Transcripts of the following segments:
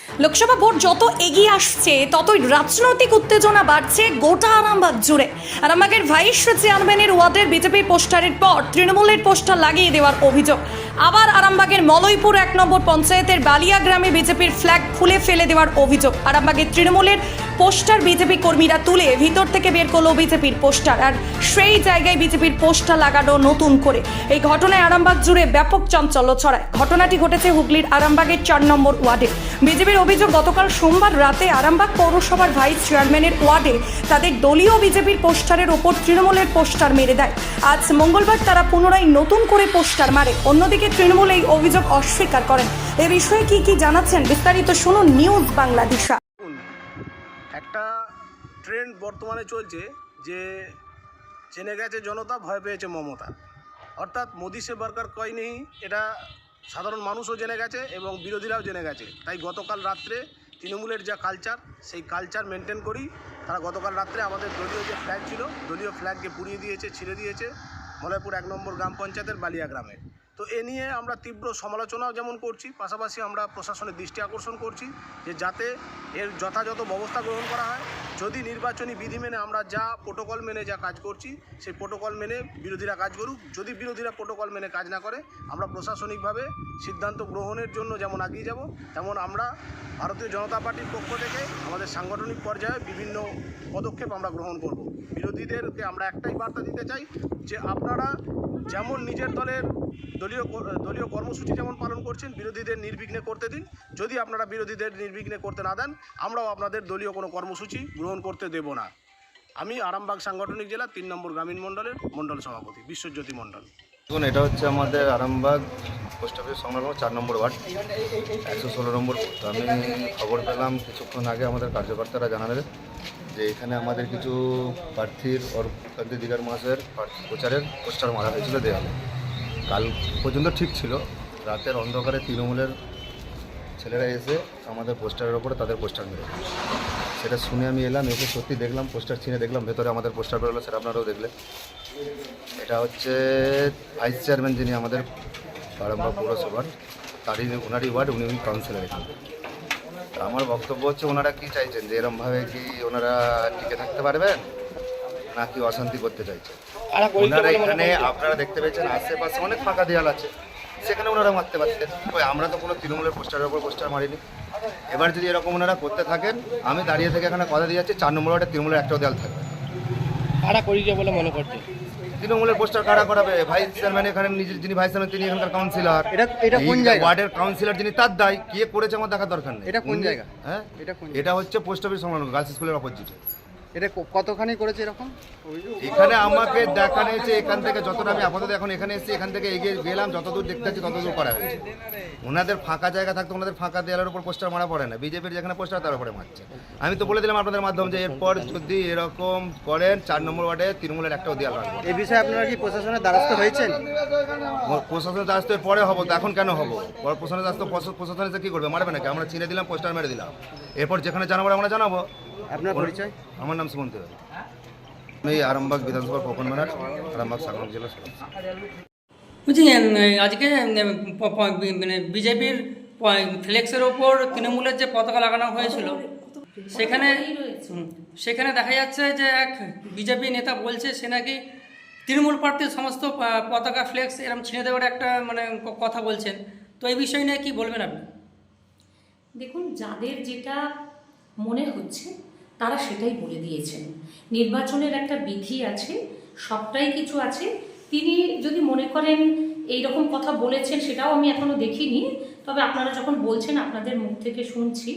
Lok Sabha vote যত এগিয়ে আসছে ততই রাজনৈতিক উত্তেজনা বাড়ছে গোটা আরামবাগ জুড়ে। আরামবাগের ভাইস চেয়ারম্যানের ওয়ার্ডের বিজেপির পোস্টারের পর তৃণমূলের পোস্টার লাগিয়ে দেওয়ার অভিযোগ। আবার আরামবাগের মলয়পুর 1 নম্বর পঞ্চায়েতের বালিয়া গ্রামে বিজেপির ফ্ল্যাগ খুলে ফেলে দেওয়ার অভিযোগ। আরামবাগের তৃণমূলের পোস্টার বিজেপি কর্মীরা তুলে ভিতর থেকে বের করলো বিজেপির পোস্টার, আর সেই জায়গায় বিজেপির পোস্টার লাগানো নতুন করে। এই ঘটনায় আরামবাগ জুড়ে ব্যাপক চাঞ্চল্য ছড়ায়। ঘটনাটি ঘটেছে হুগলির আরামবাগের 4 নম্বর ওয়ার্ডে। বিজেপির অভিযোগ, গতকাল সোমবার রাতে আরামবাগ পৌরসভার ভাইস চেয়ারম্যানের ওয়ার্ডে তাদের দলীয় বিজেপির পোস্টারের ওপর তৃণমূলের পোস্টার মেরে দেয়। আজ মঙ্গলবার তারা পুনরায় নতুন করে পোস্টার মারে। অন্যদিকে তৃণমূল এই অভিযোগ অস্বীকার করেন। এ বিষয়ে কি জানাচ্ছেন বিস্তারিত শুনুন নিউজ বাংলাদেশা। একটা ট্রেন্ড বর্তমানে চলছে যে জেনে গেছে জনতা, ভয় পেয়েছে মমতা। অর্থাৎ মোদি সে বরকার কয় নেই, এটা সাধারণ মানুষও জেনে গেছে এবং বিরোধীরাও জেনে গেছে। তাই গতকাল রাত্রে তৃণমূলের যা কালচার, সেই কালচার মেনটেন করি তারা গতকাল রাত্রে আমাদের দলীয় যে ফ্ল্যাগ ছিল, দলীয় ফ্ল্যাগকে পুড়িয়ে দিয়েছে, ছিঁড়ে দিয়েছে মলয়পুর 1 নম্বর গ্রাম পঞ্চায়েতের বালিয়া গ্রামে। তো এ নিয়ে আমরা তীব্র সমালোচনাও যেমন করছি, পাশাপাশি আমরা প্রশাসনের দৃষ্টি আকর্ষণ করছি যে যাতে এর যথাযথ ব্যবস্থা গ্রহণ করা হয়। যদি নির্বাচনী বিধি মেনে আমরা যা প্রোটোকল মেনে যা কাজ করছি, সেই প্রোটোকল মেনে বিরোধীরা কাজ করুক। যদি বিরোধীরা প্রোটোকল মেনে কাজ না করে, আমরা প্রশাসনিকভাবে সিদ্ধান্ত গ্রহণের জন্য যেমন এগিয়ে যাব, তেমন আমরা ভারতীয় জনতা পার্টির পক্ষ থেকে আমাদের সাংগঠনিক পর্যায়ে বিভিন্ন পদক্ষেপ আমরা গ্রহণ করব। বিরোধীদেরকে আমরা একটাই বার্তা দিতে চাই যে আপনারা যেমন নিজের দলের দলীয় কর্মসূচি যেমন পালন করছেন, বিরোধীদের নির্বিঘ্নে করতে দিন। যদি আপনারা বিরোধীদের নির্বিঘ্নে করতে না দেন, আমরাও আপনাদের দলীয় কোনো কর্মসূচি গ্রহণ করতে দেব না। আমি আরামবাগ সাংগঠনিক জেলা 3 নম্বর গ্রামীণ মণ্ডলের মণ্ডল সভাপতি বিশ্বজ্যোতি মণ্ডল। দেখুন, এটা হচ্ছে আমাদের আরামবাগ পোস্ট অফিস সংলগ্ন 4 নম্বর ওয়ার্ড 116 নম্বর বুথ। আমি খবর পেলাম কিছুক্ষণ আগে, আমাদের কার্যকর্তারা জানালেন যে এখানে আমাদের কিছু প্রার্থীর দীঘার মাসের প্রচারের পোস্টার মারা হয়েছিল দেওয়ালে। কাল পর্যন্ত ঠিক ছিল, রাতের অন্ধকারে তৃণমূলের ছেলেরা এসে আমাদের পোস্টারের ওপরে তাদের পোস্টার মেরে, সেটা শুনে আমি এলাম, এসে সত্যি দেখলাম পোস্টার ছিঁড়ে দেখলাম ভেতরে আমাদের পোস্টার বেরোলো, সেটা আপনারাও দেখলেন। এটা হচ্ছে ভাইস চেয়ারম্যান যিনি আমাদের আরামবাগ পৌরসভার, ওনারই ওয়ার্ড, উনি কাউন্সিলর এখানে। আমার বক্তব্য হচ্ছে, ওনারা কি চাইছেন যে এরমভাবে কি ওনারা টিকে থাকতে পারবেন নাকি অশান্তি করতে চাইছেন? ওনারা এখানে আপনারা দেখতে পেয়েছেন আশেপাশে অনেক ফাঁকা দেয়াল আছে, সেখানে ওনারা মারতে পারতেন। ওই আমরা তো কোনো তৃণমূলের পোস্টারের ওপর পোস্টার মারিনি। এবার যদি এরকম ওনারা করতে থাকেন, আমি দাঁড়িয়ে থেকে এখানে কথা দিয়ে যাচ্ছি 4 নম্বর ওয়ার্ডে তৃণমূলের একটাও দেয়াল থাকবে। কারা করিয়ে বলে মনে করছে? তৃণমূলের পোস্টার কারা করাবে? ভাইস চেয়ারম্যান এখানে নিজের, যিনি ভাইস চেয়ারম্যান তিনি এখানকার কাউন্সিলর। এটা কোন জায়গা? ওয়ার্ডের কাউন্সিলর যিনি, তার দায়। কে করেছে আমার দেখার দরকার নেই। এটা কোন জায়গা? হ্যাঁ, কোন? এটা হচ্ছে পোস্ট অফিস সংলগ্ন গার্লস স্কুলের অপোজিটে। এটা কতখানি করেছে এরকম? এখানে আমাকে দেখানো হয়েছে, এখান থেকে যতটা আমি আপাতত এখন এখানে এসেছি, এখান থেকে এগিয়ে গেলাম, যতদূর দেখতে পাচ্ছি ততদূর করা হয়েছে। ওনাদের ফাঁকা জায়গা থাকতো, ওনাদের ফাঁকা দেয়ালের উপর পোস্টার মারা পড়ে না। বিজেপির যেখানে পোস্টার তার উপরে মারছে। আমি তো বলে দিলাম আপনাদের মাধ্যমে যে এরপর যদি এরকম করেন 4 নম্বর ওয়ার্ডে তৃণমূলের একটাও দেয়াল রাখবো। এই বিষয়ে আপনারা কি প্রশাসনের দ্বারস্থ হয়েছেন? প্রশাসনের দ্বারস্থ পরে হবো, তো এখন কেন হবো? প্রশাসনের দ্বারস্থ প্রশাসন এসে কী করবে? মারবে নাকি? আমরা চিনে দিলাম, পোস্টার মেরে দিলাম। এরপর যেখানে জানাবো আমরা জানাবো। আপনার পরিচয়? আমার নাম সুমন্ত। আমি আরামবাগ বিধানসভার প্রকন ম্যানার, আরামবাগ সাংগঠনিক জেলা সদস্য। বুঝছি, আজকে মানে বিজেপির ফ্লেক্সের ওপর তৃণমূলের যে পতাকা লাগানো হয়েছিল, সেখানে দেখা যাচ্ছে যে এক বিজেপি নেতা বলছে সে নাকি তৃণমূল প্রার্থীর সমস্ত পতাকা ফ্লেক্স এরকম ছিঁড়ে দেওয়ার একটা মানে কথা বলছেন। তো এই বিষয় নিয়ে কি বলবেন আপনি? দেখুন, যাদের যেটা মনে হচ্ছে তারা সেটাই বলে দিয়েছেন। নির্বাচনের একটা বিধি আছে, সবটাই কিছু আছে। তিনি যদি মনে করেন এই রকম কথা বলেছেন, সেটাও আমি এখনো দেখিনি। তবে আপনারা যখন বলছেন, আপনাদের মুখ থেকে শুনছি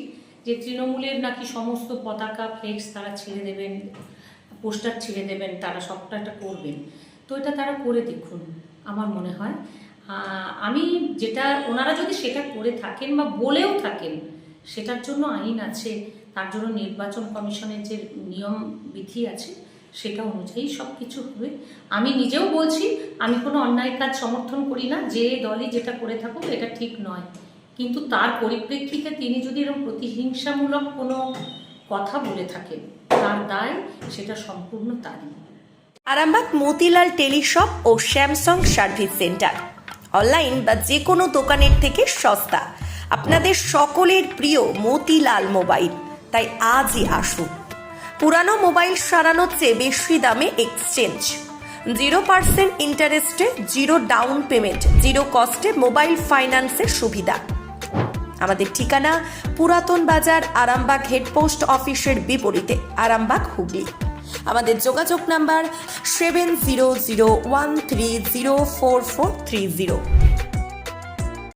যে তৃণমূলের নাকি সমস্ত পতাকা ফ্লেক্স তারা ছেড়ে দেবেন, পোস্টার ছেড়ে দেবেন, তারা সবটা এটা করবেন। তো এটা তারা করে দেখুন। আমার মনে হয় আমি যেটা, ওনারা যদি সেটা করে থাকেন বা বলেও থাকেন, সেটার জন্য আইন আছে, তার জন্য নির্বাচন কমিশনের যে নিয়ম বিধি আছে সেটা অনুযায়ী সব কিছু হবে। আমি নিজেও বলছি, আমি কোনো অন্যায় কাজ সমর্থন করি না। যে দলই যেটা করে থাকুক এটা ঠিক নয়, কিন্তু তার পরিপ্রেক্ষিতে তিনি যদি এরকম প্রতিহিংসামূলক কোনো কথা বলে থাকেন, তার দায় সেটা সম্পূর্ণ তারই। আরামবাগ মতিলাল টেলিশপ ও স্যামসাং সার্ভিস সেন্টার, অনলাইন বা যে কোনো দোকানের থেকে সস্তা। আপনাদের সকলের প্রিয় মতিলাল মোবাইল। তাই আজই আসুন। পুরানো মোবাইল সারানোর চেয়ে বেশি দামে এক্সচেঞ্জ, 0% ইন্টারেস্টে, 0 ডাউন পেমেন্ট, 0 কস্টে মোবাইল ফাইন্যান্সের সুবিধা। আমাদের ঠিকানা পুরাতন বাজার, আরামবাগ হেডপোস্ট অফিসের বিপরীতে, আরামবাগ, হুগলি। আমাদের যোগাযোগ নাম্বার 7001304430।